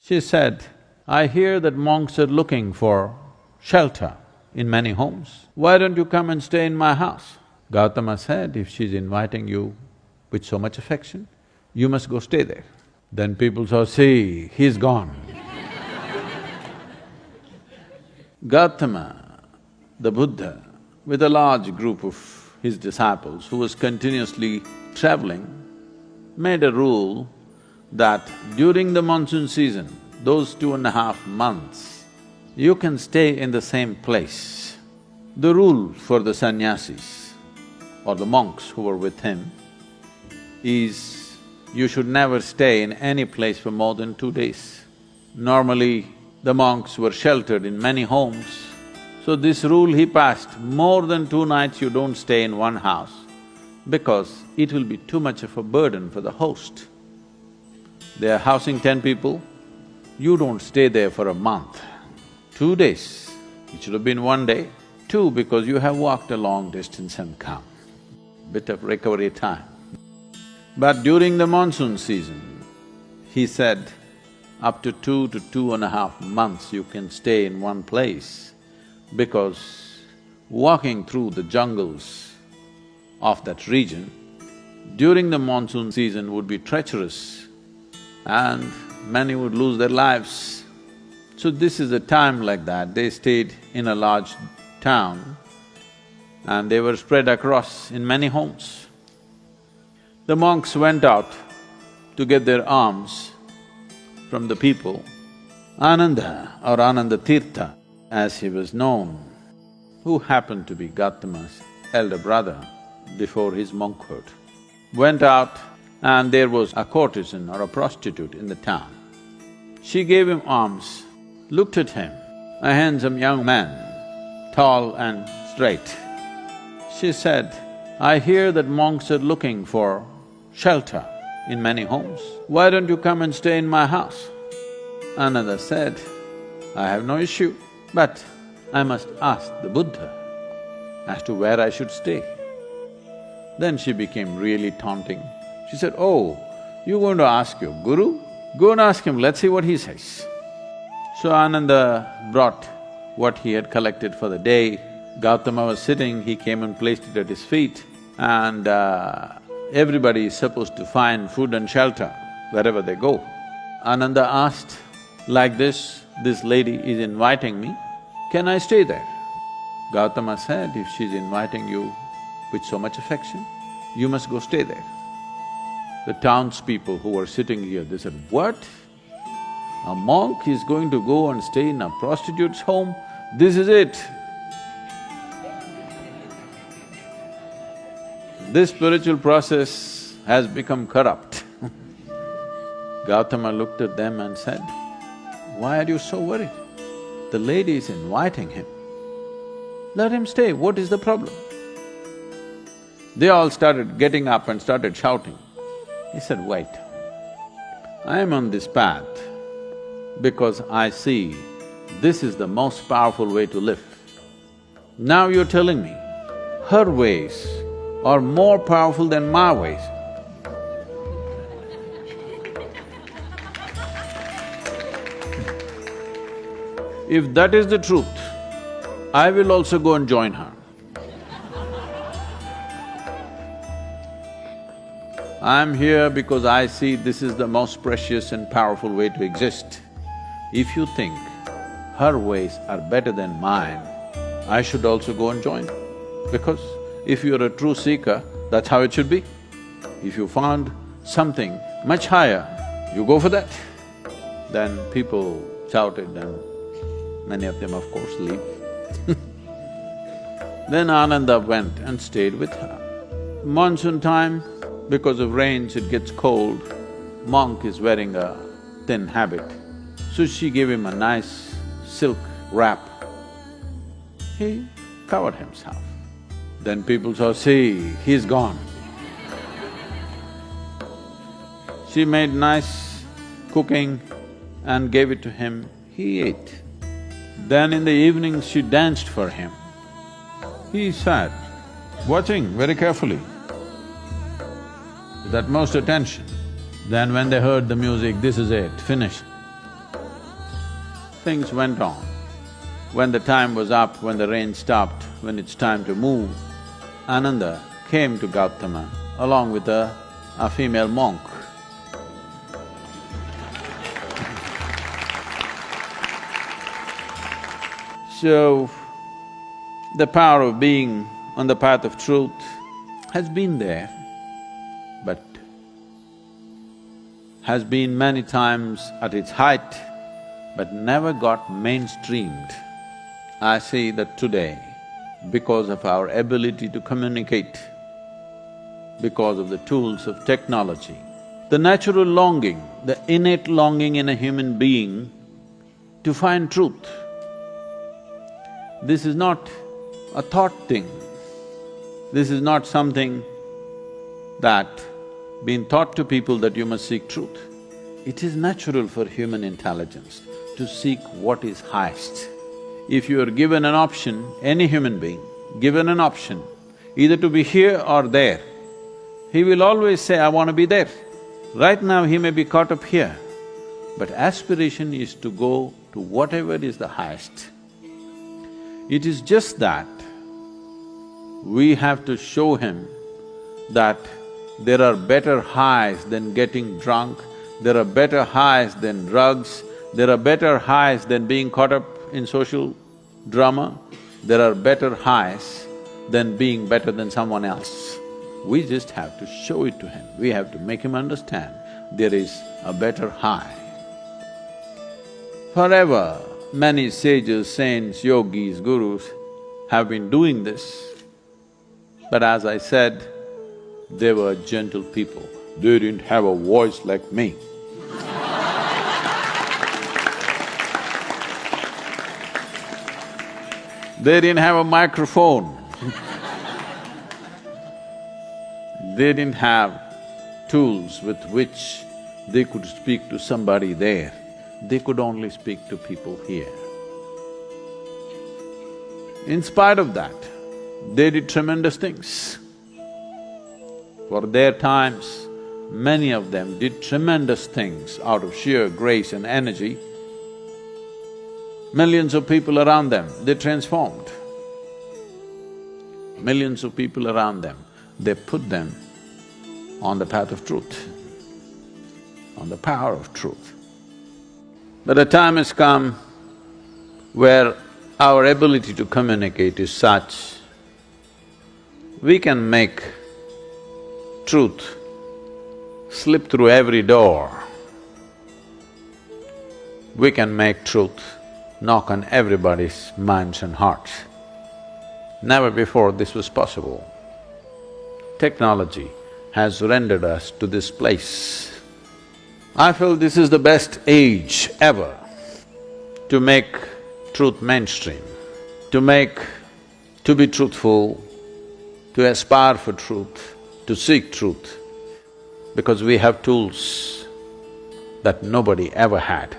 She said, "I hear that monks are looking for shelter in many homes. Why don't you come and stay in my house?" Gautama said, "If she's inviting you with so much affection, you must go stay there." Then people saw, "See, he's gone." Gautama, the Buddha, with a large group of his disciples who was continuously traveling, made a rule that during the monsoon season, those 2.5 months, you can stay in the same place. The rule for the sannyasis or the monks who were with him is you should never stay in any place for more than 2 days. Normally, the monks were sheltered in many homes, so this rule he passed, more than 2 nights you don't stay in one house because it will be too much of a burden for the host. They are housing 10 people, you don't stay there for a month. 2 days, it should have been 1 day. 2, because you have walked a long distance and come, bit of recovery time. But during the monsoon season, he said, up to 2 to 2.5 months you can stay in one place because walking through the jungles of that region during the monsoon season would be treacherous and many would lose their lives. So this is a time like that, they stayed in a large town and they were spread across in many homes. The monks went out to get their alms from the people. Ananda or Ananda Tirtha, as he was known, who happened to be Gautama's elder brother before his monkhood, went out and there was a courtesan or a prostitute in the town. She gave him alms, looked at him, a handsome young man, tall and straight. She said, "I hear that monks are looking for shelter in many homes. Why don't you come and stay in my house?" Ananda said, "I have no issue, but I must ask the Buddha as to where I should stay." Then she became really taunting. She said, "Oh, you're going to ask your guru? Go and ask him, let's see what he says." So Ananda brought what he had collected for the day. Gautama was sitting, he came and placed it at his feet, and everybody is supposed to find food and shelter wherever they go. Ananda asked, "Like this lady is inviting me, can I stay there?" Gautama said, "If she's inviting you with so much affection, you must go stay there." The townspeople who were sitting here, they said, "What? A monk is going to go and stay in a prostitute's home? This is it." This spiritual process has become corrupt. Gautama looked at them and said, "Why are you so worried? The lady is inviting him. Let him stay, what is the problem?" They all started getting up and started shouting. He said, "Wait, I am on this path because I see this is the most powerful way to live. Now you're telling me her ways are more powerful than my ways. If that is the truth, I will also go and join her. I'm here because I see this is the most precious and powerful way to exist. If you think her ways are better than mine, I should also go and join. Because if you're a true seeker, that's how it should be. If you found something much higher, you go for that." Then people shouted and many of them, of course, leave. Then Ananda went and stayed with her. Monsoon time, because of rains it gets cold, monk is wearing a thin habit. So she gave him a nice silk wrap. He covered himself. Then people saw, "See, he's gone." She made nice cooking and gave it to him, he ate. Then in the evening she danced for him. He sat, watching very carefully, with utmost attention. Then when they heard the music, this is it, finished. things went on. When the time was up, when the rain stopped, when it's time to move, Ananda came to Gautama along with a female monk. So, the power of being on the path of truth has been there, but has been many times at its height, but never got mainstreamed. I see that today, because of our ability to communicate, because of the tools of technology, the natural longing, the innate longing in a human being to find truth. This is not a thought thing. This is not something that been taught to people that you must seek truth. It is natural for human intelligence to seek what is highest. If you are given an option, any human being, given an option, either to be here or there, he will always say, I want to be there. Right now he may be caught up here, but aspiration is to go to whatever is the highest. It is just that we have to show him that there are better highs than getting drunk, there are better highs than drugs, there are better highs than being caught up in social drama, there are better highs than being better than someone else. We just have to show it to him, we have to make him understand there is a better high. Forever, many sages, saints, yogis, gurus have been doing this, but as I said, they were gentle people. They didn't have a voice like me. They didn't have a microphone. They didn't have tools with which they could speak to somebody there. They could only speak to people here. In spite of that, they did tremendous things. For their times, many of them did tremendous things out of sheer grace and energy. Millions of people around them, they transformed. Millions of people around them, they put them on the path of truth, on the power of truth. But a time has come where our ability to communicate is such, we can make truth slip through every door. We can make truth knock on everybody's minds and hearts. Never before this was possible. Technology has rendered us to this place. I feel this is the best age ever to make truth mainstream, to be truthful, to aspire for truth, to seek truth, because we have tools that nobody ever had.